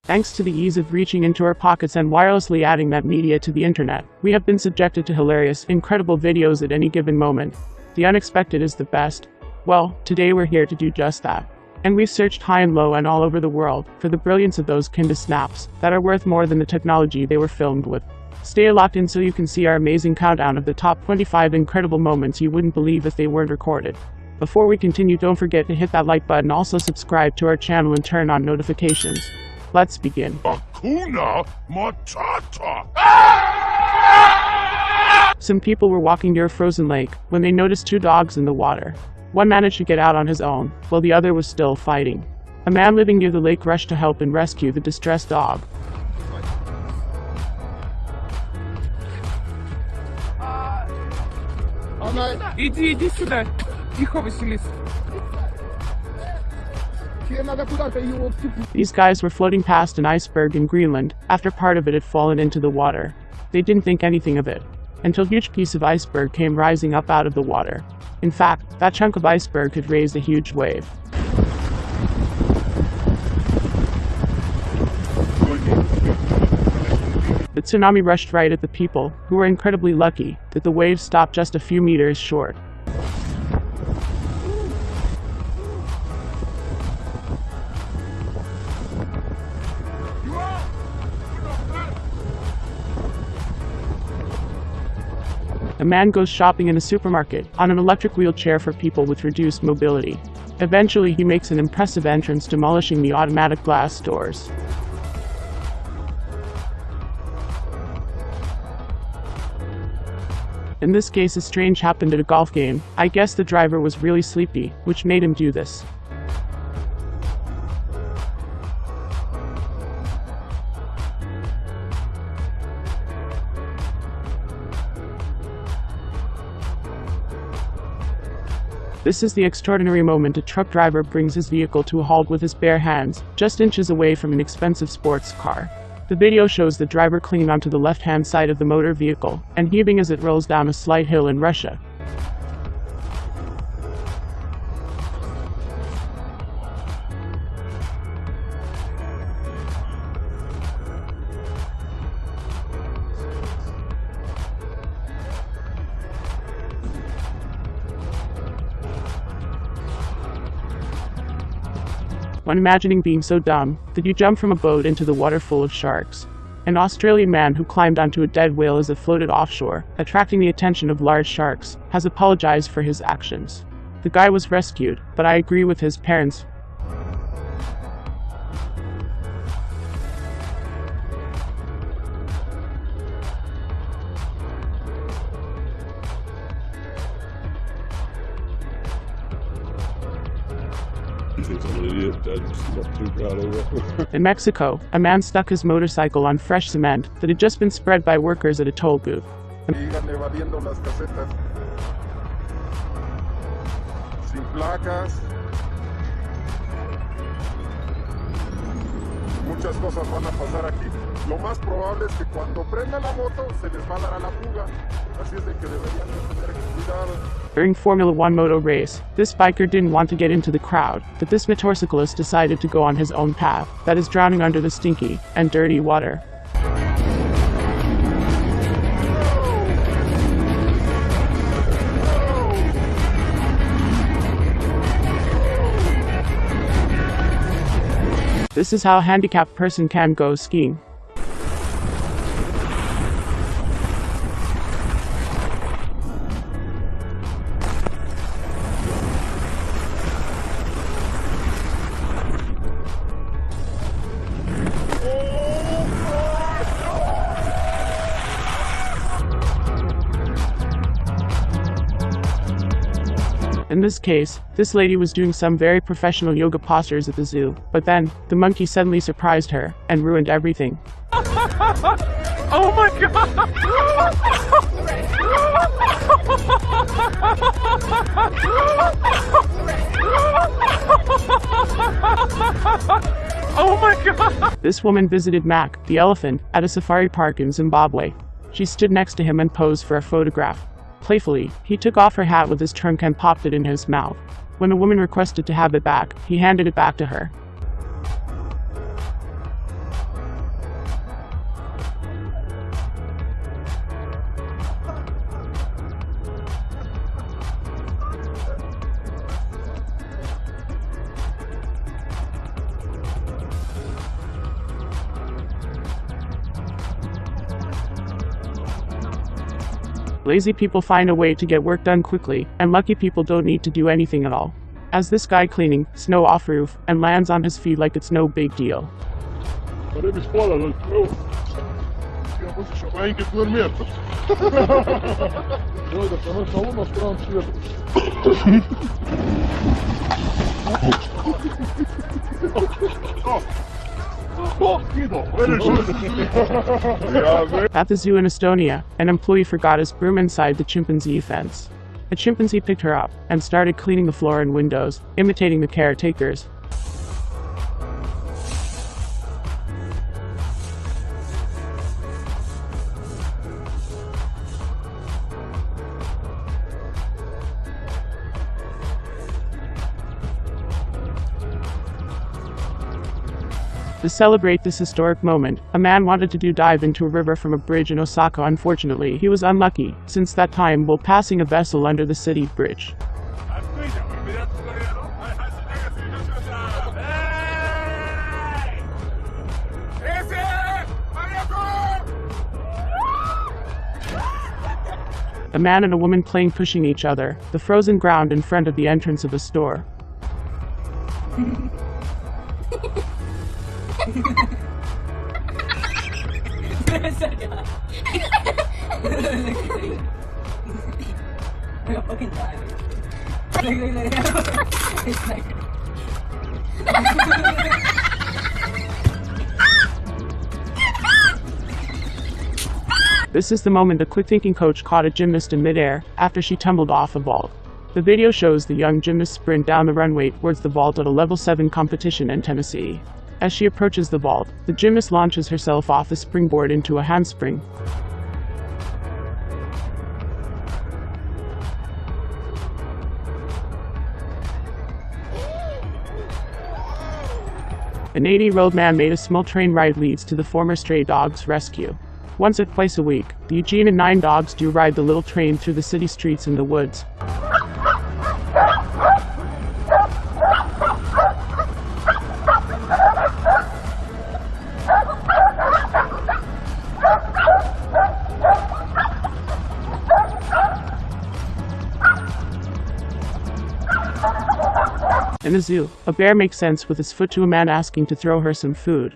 Thanks to the ease of reaching into our pockets and wirelessly adding that media to the internet, we have been subjected to hilarious, incredible videos at any given moment. The unexpected is the best. Well, today we're here to do just that. And we've searched high and low and all over the world for the brilliance of those kinda snaps that are worth more than the technology they were filmed with. Stay locked in so you can see our amazing countdown of the top 25 incredible moments you wouldn't believe if they weren't recorded. Before we continue, don't forget to hit that like button, also subscribe to our channel and turn on notifications. Let's begin. Hakuna Matata! Some people were walking near a frozen lake when they noticed two dogs in the water. One managed to get out on his own, while the other was still fighting. A man living near the lake rushed to help and rescue the distressed dog. Иди сюда. Тихо, Василис. These guys were floating past an iceberg in Greenland after part of it had fallen into the water. They didn't think anything of it until a huge piece of iceberg came rising up out of the water. In fact, that chunk of iceberg had raised a huge wave. The tsunami rushed right at the people, who were incredibly lucky that the wave stopped just a few meters short. A man goes shopping in a supermarket on an electric wheelchair for people with reduced mobility. Eventually, he makes an impressive entrance, demolishing the automatic glass doors. In this case, a strange happened at a golf game. I guess the driver was really sleepy, which made him do this. This is the extraordinary moment a truck driver brings his vehicle to a halt with his bare hands, just inches away from an expensive sports car. The video shows the driver clinging onto the left-hand side of the motor vehicle and heaving as it rolls down a slight hill in Russia. When imagining being so dumb that you jump from a boat into the water full of sharks. An Australian man who climbed onto a dead whale as it floated offshore, attracting the attention of large sharks, has apologized for his actions. The guy was rescued, but I agree with his parents. In Mexico, a man stuck his motorcycle on fresh cement that had just been spread by workers at a toll booth. Muchas cosas van a pasar aquí. Lo más probable es que cuando prenda la moto se les va a dar a la fuga. Así es de que deberían tener cuidado. During Formula One moto race, this biker didn't want to get into the crowd, but this motorcyclist decided to go on his own path that is drowning under the stinky and dirty water. This is how a handicapped person can go skiing. In this case, this lady was doing some very professional yoga postures at the zoo, but then, the monkey suddenly surprised her and ruined everything. Oh my god! Oh my god! This woman visited Mac, the elephant, at a safari park in Zimbabwe. She stood next to him and posed for a photograph. Playfully, he took off her hat with his trunk and popped it in his mouth. When the woman requested to have it back, he handed it back to her. Lazy people find a way to get work done quickly, and lucky people don't need to do anything at all. As this guy cleaning snow off roof and lands on his feet like it's no big deal. Parei minha escola, eu vou chamar em que dormir. Doida, pra nós só umas prontas. At the zoo in Estonia, an employee forgot his broom inside the chimpanzee fence. A chimpanzee picked her up and started cleaning the floor and windows, imitating the caretakers. To celebrate this historic moment, a man wanted to dive into a river from a bridge in Osaka. Unfortunately, he was unlucky, since that time while passing a vessel under the city bridge. A man and a woman playing pushing each other, the frozen ground in front of the entrance of a store. This is the moment a quick-thinking coach caught a gymnast in midair after she tumbled off a vault. The video shows the young gymnast sprint down the runway towards the vault at a level 7 competition in Tennessee. As she approaches the vault, the gymnast launches herself off the springboard into a handspring. An 80-year-old man made a small train ride leads to the former stray dog's rescue. Once or twice a week, the Eugene and 9 dogs do ride the little train through the city streets in the woods. In the zoo, a bear makes sense with his foot to a man asking to throw her some food.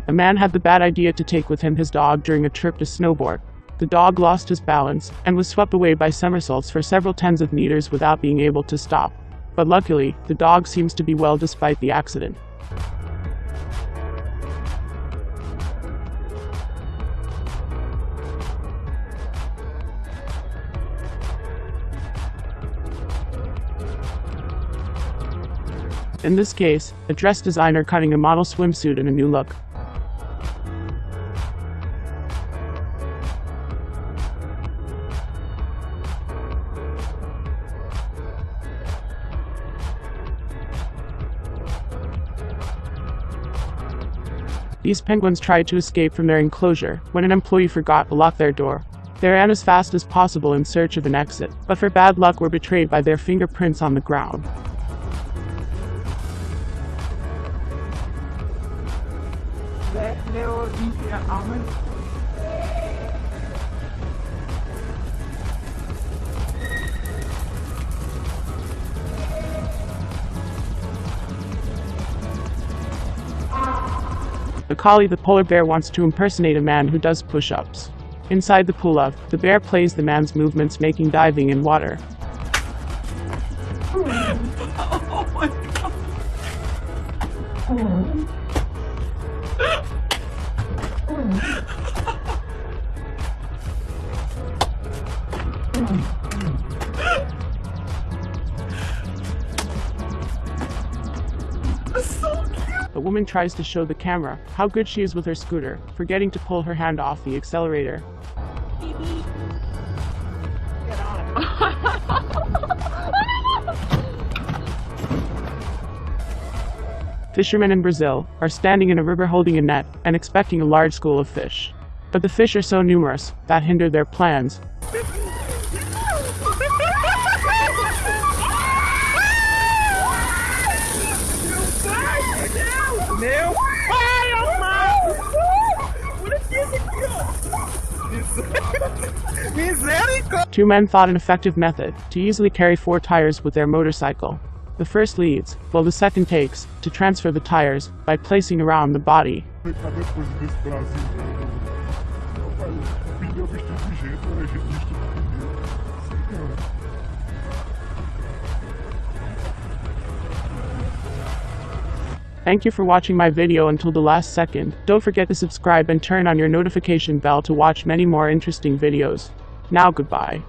A man had the bad idea to take with him his dog during a trip to snowboard. The dog lost his balance and was swept away by somersaults for several tens of meters without being able to stop. But luckily, the dog seems to be well despite the accident. In this case, a dress designer cutting a model swimsuit in a new look. These penguins tried to escape from their enclosure when an employee forgot to lock their door. They ran as fast as possible in search of an exit, but for bad luck were betrayed by their fingerprints on the ground. The collie, the polar bear, wants to impersonate a man who does push-ups. Inside the pull-up, the bear plays the man's movements, making diving in water. Oh my The woman tries to show the camera how good she is with her scooter, forgetting to pull her hand off the accelerator. Fishermen in Brazil are standing in a river holding a net and expecting a large school of fish. But the fish are so numerous that hinder their plans. Two men thought an effective method to easily carry 4 tires with their motorcycle. The first leads, while the second takes, to transfer the tires by placing around the body. Cada coisa desse Brasil, pneu vestido de jeito, né? Gente vestido de pneu. Thank you for watching my video until the last second. Don't forget to subscribe and turn on your notification bell to watch many more interesting videos. Now goodbye.